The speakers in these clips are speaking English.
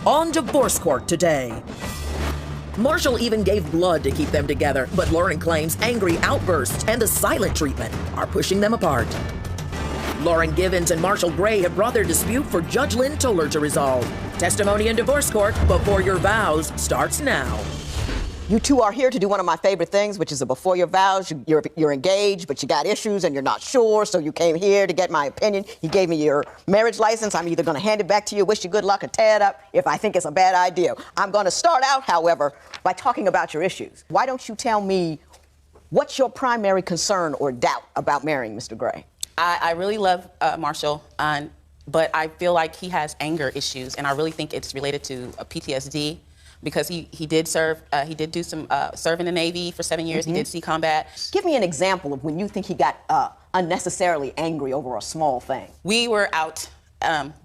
on Divorce Court today. Marshall even gave blood to keep them together, but Lauren claims angry outbursts and the silent treatment are pushing them apart. Lauren Givens and Marshall Gray have brought their dispute for Judge Lynn Toller to resolve. Testimony in Divorce Court Before Your Vows starts now. You two are here to do one of my favorite things, which is a before your vows. You're engaged, but you got issues and you're not sure, so you came here to get my opinion. You gave me your marriage license. I'm either going to hand it back to you, wish you good luck, or tear it up if I think it's a bad idea. I'm going to start out, however, by talking about your issues. Why don't you tell me what's your primary concern or doubt about marrying Mr. Gray? I really love Marshall, but I feel like he has anger issues, and I really think it's related to PTSD. Because he did serve, he did do some serve in the Navy for 7 years. He did sea combat. Give me an example of when you think he got unnecessarily angry over a small thing. We were out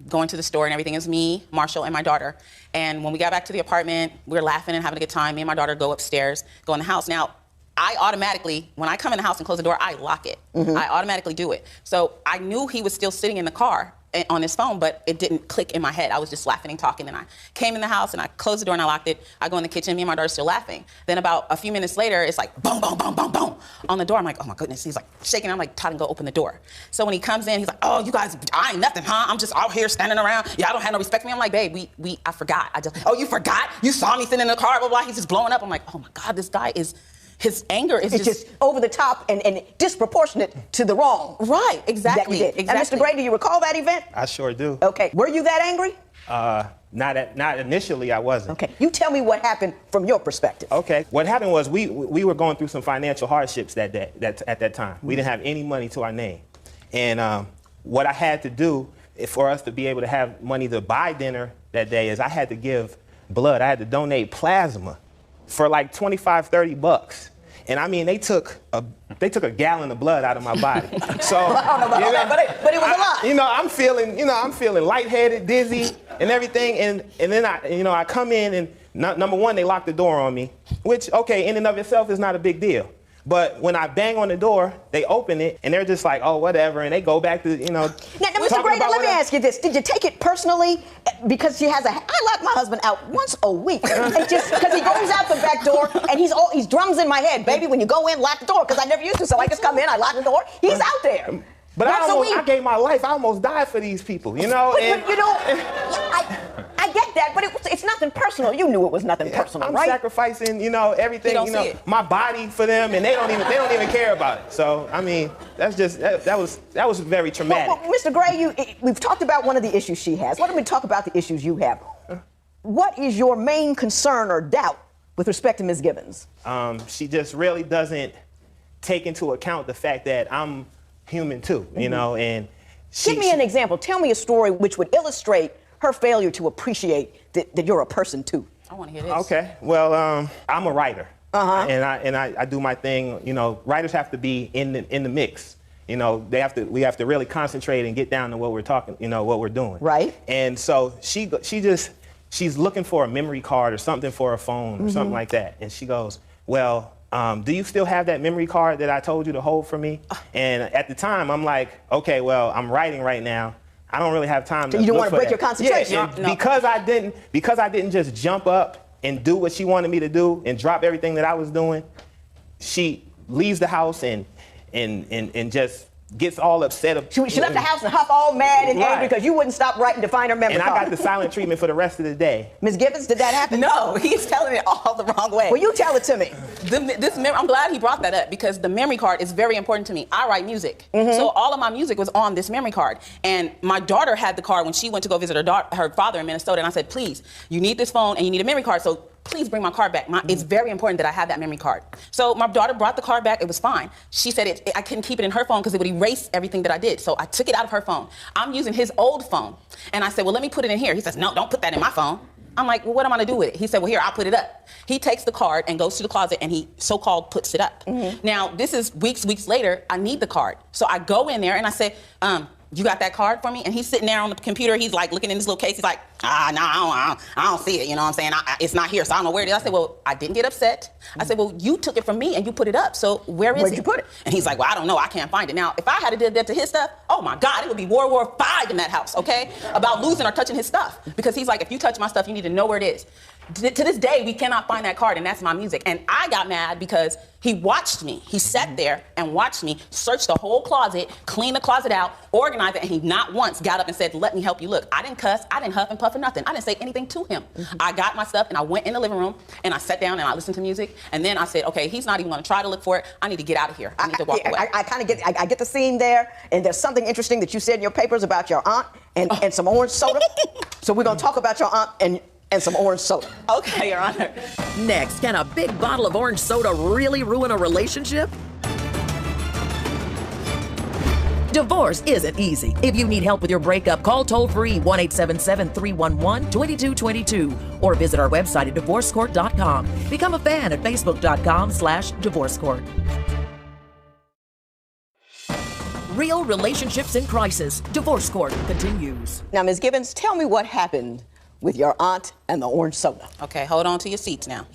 going to the store and everything. It was me, Marshall, and my daughter. And when we got back to the apartment, we were laughing and having a good time. Me and my daughter go upstairs, go in the house. Now, I automatically, when I come in the house and close the door, I lock it. I automatically do it. So I knew he was still sitting in the car on his phone, but it didn't click in my head. I was just laughing and talking, and I came in the house and I closed the door and I locked it. I go in the kitchen, me and my daughter still laughing. Then about a few minutes later, it's like boom, boom, boom, boom, boom on the door. I'm like, oh my goodness. He's like shaking. I'm like, Todd, go open the door. So when he comes in, he's like, oh, you guys, I ain't nothing, huh? I'm just out here standing around. Y'all don't have no respect for me. I'm like, babe, I forgot. Oh, you forgot? You saw me sitting in the car, blah, blah. He's just blowing up. I'm like, oh my God, this guy is, his anger is just over the top and disproportionate to the wrong. Right, exactly. That you did. Exactly. And Mr. Gray, do you recall that event? I sure do. Okay. Were you that angry? Not initially, I wasn't. Okay. You tell me what happened from your perspective. Okay. What happened was we were going through some financial hardships at that time. We didn't have any money to our name. And what I had to do for us to be able to have money to buy dinner that day is I had to give blood. I had to donate plasma for like 25, 30 bucks. And I mean, they took a gallon of blood out of my body. So, I don't know about that, but it was a lot. I'm feeling lightheaded, dizzy, and everything. And then I come in and number one, they locked the door on me, which, okay, in and of itself is not a big deal. But when I bang on the door, they open it, and they're just like, oh, whatever, and they go back to, Now, Mr. Gray, let me ask you this. Did you take it personally? Because I lock my husband out once a week. And just because he goes out the back door, and he's drums in my head. Baby, when you go in, lock the door, because I never used to. So I just come in, I lock the door, he's out there. But I gave my life. I almost died for these people, you know? I get that, but it's nothing personal. You knew it was nothing personal, I'm right? sacrificing, everything, my body for them, and they don't even care about it. So, I mean, that was very traumatic. Well, Mr. Gray, we've talked about one of the issues she has. Why don't we talk about the issues you have? What is your main concern or doubt with respect to Ms. Givens? She just really doesn't take into account the fact that I'm human too, and give me an example. Tell me a story which would illustrate her failure to appreciate that you're a person too. I want to hear this. Okay. Well, I'm a writer, and I do my thing. Writers have to be in the mix. We have to really concentrate and get down to what we're talking. What we're doing. Right. And so she's looking for a memory card or something for her phone or something like that, and she goes, well. Do you still have that memory card that I told you to hold for me? And at the time, I'm like, okay, well, I'm writing right now. I don't really have time to you don't look want to for break that. your concentration. Yeah, and because I didn't just jump up and do what she wanted me to do and drop everything that I was doing, she leaves the house and just gets all upset. She left the house and huff all mad and angry because you wouldn't stop writing to find her memory card. And I got the silent treatment for the rest of the day. Ms. Givens, did that happen? No, he's telling it all the wrong way. Well, you tell it to me. I'm glad he brought that up because the memory card is very important to me. I write music. So all of my music was on this memory card. And my daughter had the card when she went to go visit her father in Minnesota. And I said, please, you need this phone and you need a memory card. So please bring my card back. It's very important that I have that memory card. So my daughter brought the card back. It was fine. She said I couldn't keep it in her phone because it would erase everything that I did. So I took it out of her phone. I'm using his old phone. And I said, well, let me put it in here. He says, no, don't put that in my phone. I'm like, well, what am I going to do with it? He said, well, here, I'll put it up. He takes the card and goes to the closet and he so-called puts it up. Now, this is weeks later. I need the card. So I go in there and I say, you got that card for me? And he's sitting there on the computer. He's like looking in his little case. He's like, no, I don't see it. You know what I'm saying? It's not here, so I don't know where it is. I said, well, I didn't get upset. I said, well, you took it from me and you put it up. So where'd you put it? And he's like, well, I don't know. I can't find it. Now, if I had did that to his stuff, oh my God, it would be World War V in that house, okay? About losing or touching his stuff. Because he's like, if you touch my stuff, you need to know where it is. To this day, we cannot find that card, and that's my music. And I got mad because he watched me. He sat there and watched me search the whole closet, clean the closet out, organize it, and he not once got up and said, let me help you look. I didn't cuss, I didn't huff and puff or nothing. I didn't say anything to him. I got my stuff and I went in the living room and I sat down and I listened to music, and then I said, okay, he's not even gonna try to look for it. I need to get out of here. I need to walk away. I get the scene there, and there's something interesting that you said in your papers about your aunt and some orange soda. So we're gonna talk about your aunt and some orange soda. Okay, Your Honor. Next, can a big bottle of orange soda really ruin a relationship? Divorce isn't easy. If you need help with your breakup, call toll-free 1-877-311-2222 or visit our website at divorcecourt.com. Become a fan at facebook.com/divorcecourt. Real relationships in crisis. Divorce Court continues. Now, Ms. Gibbons, tell me what happened with your aunt and the orange soda. Okay, hold on to your seats now.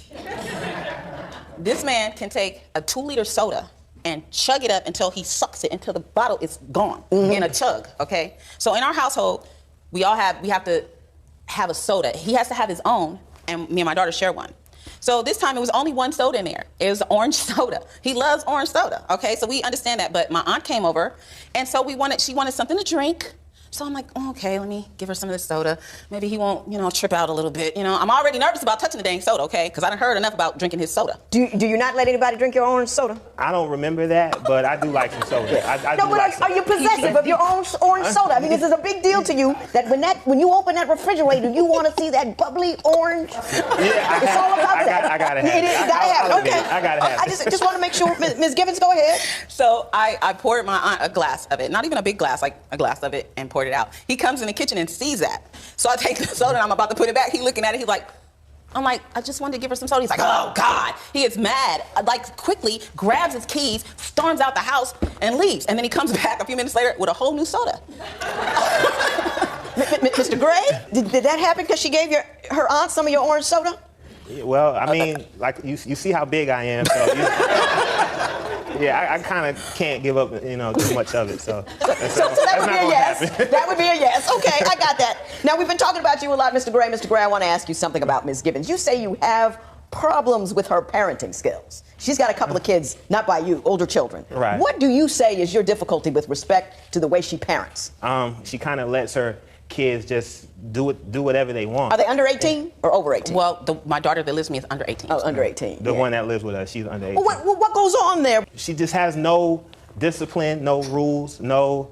This man can take a 2-liter soda and chug it up until he sucks it until the bottle is gone in a chug, okay? So in our household, we have to have a soda. He has to have his own, and me and my daughter share one. So this time it was only one soda in there. It was orange soda. He loves orange soda, okay? So we understand that, but my aunt came over, and so she wanted something to drink. So I'm like, oh, okay, let me give her some of this soda. Maybe he won't, trip out a little bit. I'm already nervous about touching the dang soda, okay? Because I done heard enough about drinking his soda. Do you not let anybody drink your orange soda? I don't remember that, but I do like some soda. Are you possessive of your own orange soda? I mean, this is a big deal to you that when you open that refrigerator, you want to see that bubbly orange. Yeah, it's all about that. I gotta have it. You gotta have it. Okay. I gotta have it. I just want to make sure, Ms. Gibbons, go ahead. So I poured my aunt a glass of it, not even a big glass, like a glass of it, and poured it out. He comes in the kitchen and sees that. So I take the soda and I'm about to put it back. He looking at it, I'm like, I just wanted to give her some soda. He's like, oh God. He is mad, quickly grabs his keys, storms out the house and leaves. And then he comes back a few minutes later with a whole new soda. Mr. Gray, did that happen because she gave her aunt some of your orange soda? Well, I mean, you see how big I am, so I kind of can't give up, too much of it. So that would be a yes. That would be a yes. Okay, I got that. Now, we've been talking about you a lot, Mr. Gray. Mr. Gray, I want to ask you something about Ms. Gibbons. You say you have problems with her parenting skills. She's got a couple of kids, not by you, older children. Right. What do you say is your difficulty with respect to the way she parents? She kind of lets her kids just do whatever they want. Are they under 18 or over 18? Well, my daughter that lives with me is under 18. Oh, under 18. The one that lives with us, she's under 18. Well, what goes on there? She just has no discipline, no rules, no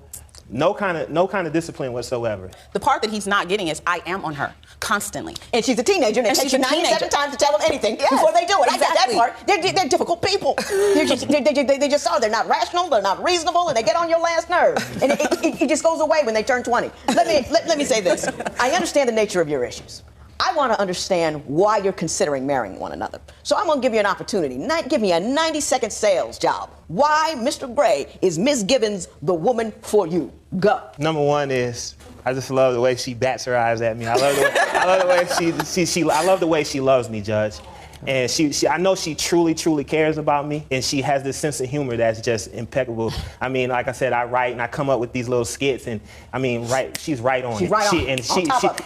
kind of discipline whatsoever. The part that he's not getting is I am on her constantly. And she's a teenager, and it takes you 97 times to tell them anything before they do it. Exactly. I get that part. They're difficult people. They just are. They're not rational. They're not reasonable, and they get on your last nerve. And it just goes away when they turn 20. Let me say this. I understand the nature of your issues. I want to understand why you're considering marrying one another. So I'm going to give you an opportunity. Give me a 90-second sales job. Why, Mr. Gray, is Ms. Gibbons the woman for you? Go. Number one is I just love the way she bats her eyes at me. I love the way I love the way she loves me, Judge. And I know she truly, truly cares about me, and she has this sense of humor that's just impeccable. I mean, like I said, I write and I come up with these little skits, and I mean, she's right on it. Right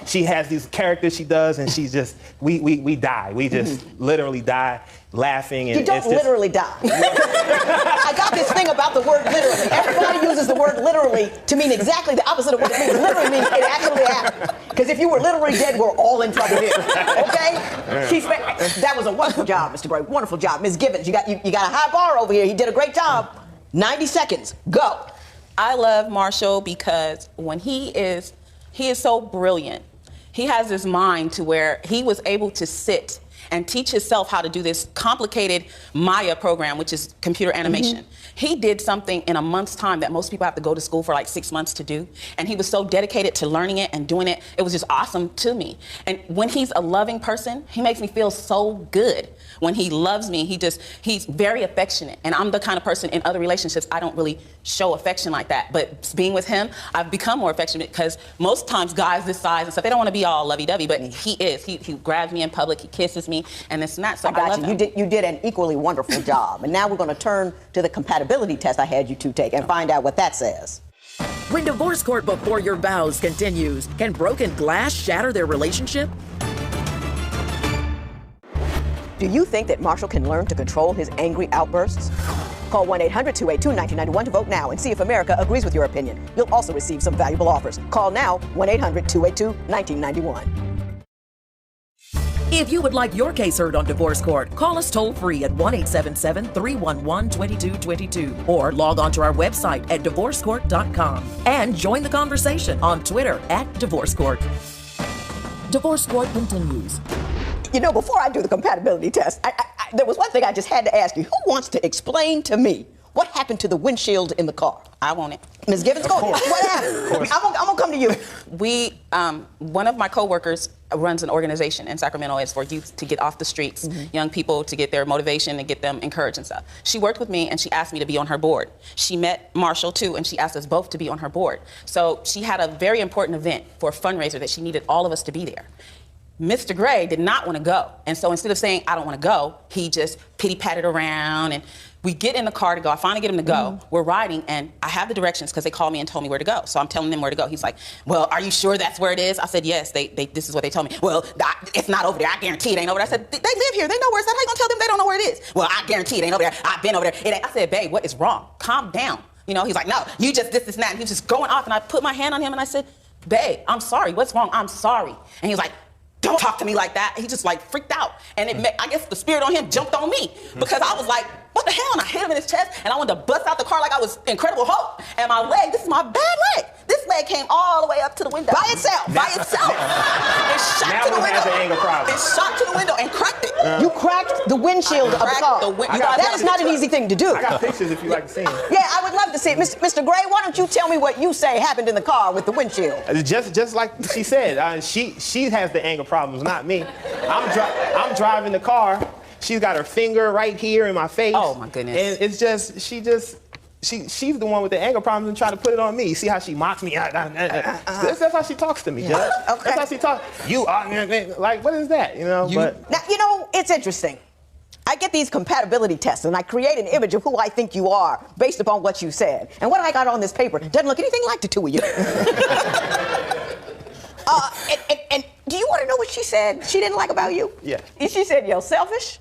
she has these characters she does, and she's just we die. We just literally die laughing. And you don't literally die. I got this thing about the word literally. Everybody uses the word literally to mean exactly the opposite of what it means. Literally means it actually happened. Because if you were literally dead, we're all in trouble here. Okay? That was a wonderful job, Mr. Gray. Wonderful job. Ms. Gibbons, you got a high bar over here. He did a great job. 90 seconds. Go. I love Marshall because when he is so brilliant. He has this mind to where he was able to sit and teach himself how to do this complicated Maya program, which is computer animation. He did something in a month's time that most people have to go to school for like 6 months to do. And he was so dedicated to learning it and doing it. It was just awesome to me. And when he's a loving person, he makes me feel so good. When he loves me, he's very affectionate. And I'm the kind of person in other relationships, I don't really show affection like that. But being with him, I've become more affectionate because most times guys this size and stuff, they don't want to be all lovey-dovey, but he is. He grabs me in public, he kisses me, and this and that. So I love him. You did an equally wonderful job. And now we're going to turn to the compatibility test I had you two take and find out what that says. When divorce court before your vows continues, can broken glass shatter their relationship? Do you think that Marshall can learn to control his angry outbursts? Call 1-800-282-1991 to vote now and see if America agrees with your opinion. You'll also receive some valuable offers. Call now, 1-800-282-1991. If you would like your case heard on divorce court, call us toll free at 1-877-311-2222 or log on to our website at divorcecourt.com and join the conversation on Twitter at Divorce Court. Divorce Court continues. You know, before I do the compatibility test, there was one thing I just had to ask you. Who wants to explain to me what happened to the windshield in the car? I want it. Ms. Gibbons, go ahead. What happened? I'm gonna come to you. One of my coworkers runs an organization in Sacramento. It's for youth to get off the streets, young people to get their motivation and get them encouraged and stuff. She worked with me and she asked me to be on her board. She met Marshall too, and she asked us both to be on her board. So she had a very important event for a fundraiser that she needed all of us to be there. Mr. Gray did not want to go. And so instead of saying, I don't want to go, he just pity-patted around, and we get in the car to go. I finally get him to go. We're riding, and I have the directions because they called me and told me where to go. So I'm telling them where to go. He's like, well, are you sure that's where it is? I said, yes, this is what they told me. Well, it's not over there. I guarantee it ain't over there. I said, they live here. They know where it's at. How you going to tell them they don't know where it is? Well, I guarantee it ain't over there. I've been over there. It ain't. I said, babe, what is wrong? Calm down. You know, he's like, no, you just this, and that. And he was just going off, and I put my hand on him, and I said, babe, I'm sorry. What's wrong? I'm sorry. And he was like, don't talk to me like that. He just like freaked out. And I guess the spirit on him jumped on me because I was like, what the hell? And I hit him in his chest and I wanted to bust out the car like I was Incredible Hulk. And my leg, this is my bad leg. This leg came all the way up to the window. By itself. It shot to the window. It shot to the window and cracked it. You cracked the windshield of the car. That is not an easy thing to do. I got pictures if you'd like to see them. Yeah, I would love to see it. Mr. Gray, why don't you tell me what you say happened in the car with the windshield? Just like she said, she has the anger problems, not me. I'm driving the car. She's got her finger right here in my face. Oh my goodness. And it's just, she's the one with the anger problems and trying to put it on me. See how she mocks me? That's how she talks to me, Judge. Okay. That's how she talks. You are, like, what is that? You know, Now, you know, it's interesting. I get these compatibility tests and I create an image of who I think you are based upon what you said. And what I got on this paper doesn't look anything like the two of you. And do you want to know what she said she didn't like about you? Yeah. She said you're selfish,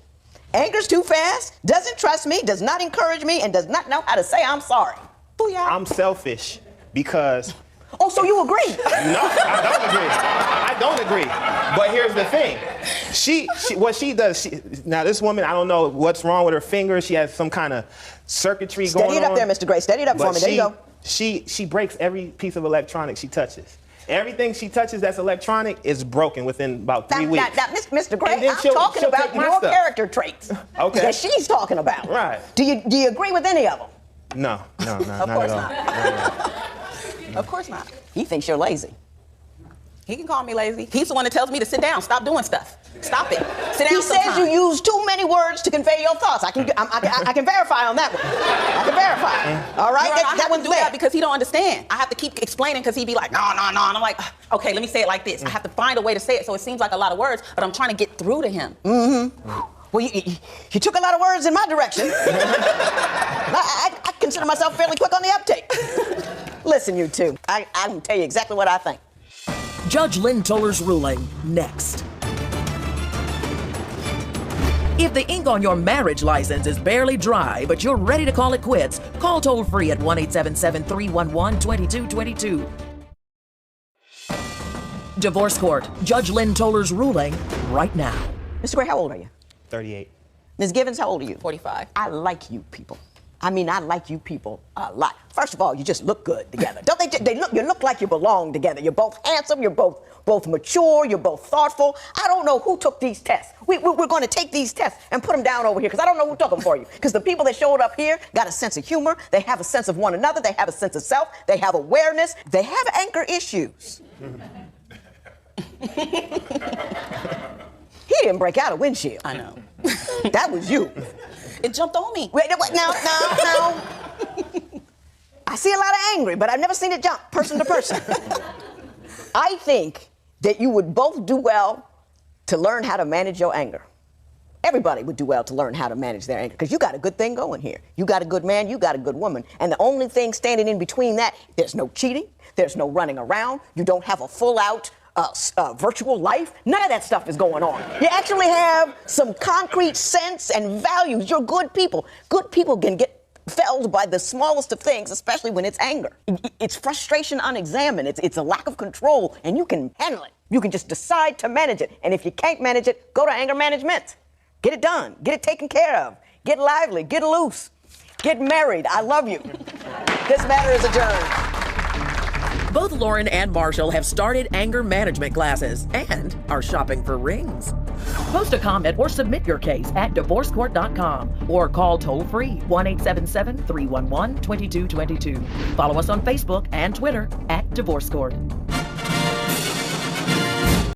angers too fast, doesn't trust me, does not encourage me, and does not know how to say I'm sorry. Booyah. I'm selfish because... Oh, so you agree? No, I don't agree. But here's the thing. What she does, now this woman, I don't know what's wrong with her finger. She has some kind of circuitry going on. Steady it up there, Mr. Gray. Steady it up for me. There you go. She breaks every piece of electronics she touches. Everything she touches that's electronic is broken within about 3 weeks. Now, Mr. Gray, I'm talking about your character traits that she's talking about. Right. Do you agree with any of them? No, not Of course not. Of course not. He thinks you're lazy. He can call me lazy. He's the one that tells me to sit down, stop doing stuff. Stop it. Sit down. He says you use too many words to convey your thoughts. I can verify on that one. I can verify. All right, that one's there because he don't understand. I have to keep explaining because he'd be like, no, and I'm like, okay, let me say it like this. I have to find a way to say it so it seems like a lot of words, but I'm trying to get through to him. Well, you took a lot of words in my direction. I consider myself fairly quick on the uptake. Listen, you two, I can tell you exactly what I think. Judge Lynn Toller's ruling next. If the ink on your marriage license is barely dry, but you're ready to call it quits, call toll free at 1-877-311-2222. Divorce Court, Judge Lynn Toller's ruling right now. Mr. Gray, how old are you? 38. Ms. Gibbons, how old are you? 45. I like you people. I mean, I like you people a lot. First of all, you just look good together. Don't they? You look like you belong together. You're both handsome. You're both mature. You're both thoughtful. I don't know who took these tests. We're going to take these tests and put them down over here because I don't know who took them for you. Because the people that showed up here got a sense of humor. They have a sense of one another. They have a sense of self. They have awareness. They have anger issues. He didn't break out a windshield. I know. That was you. It jumped on me. Wait, now. I see a lot of angry, but I've never seen it jump person to person. I think that you would both do well to learn how to manage your anger. Everybody would do well to learn how to manage their anger because you got a good thing going here. You got a good man, you got a good woman. And the only thing standing in between that, there's no cheating, there's no running around, you don't have a full-out virtual life. None of that stuff is going on. You actually have some concrete sense and values. You're good people. Good people can get felled by the smallest of things, especially when it's anger. It's frustration unexamined. It's a lack of control, and you can handle it. You can just decide to manage it. And if you can't manage it, go to anger management. Get it done. Get it taken care of. Get lively. Get loose. Get married. I love you. This matter is adjourned. Both Lauren and Marshall have started anger management classes and are shopping for rings. Post a comment or submit your case at divorcecourt.com or call toll-free 1-877-311-2222. Follow us on Facebook and Twitter at Divorce Court.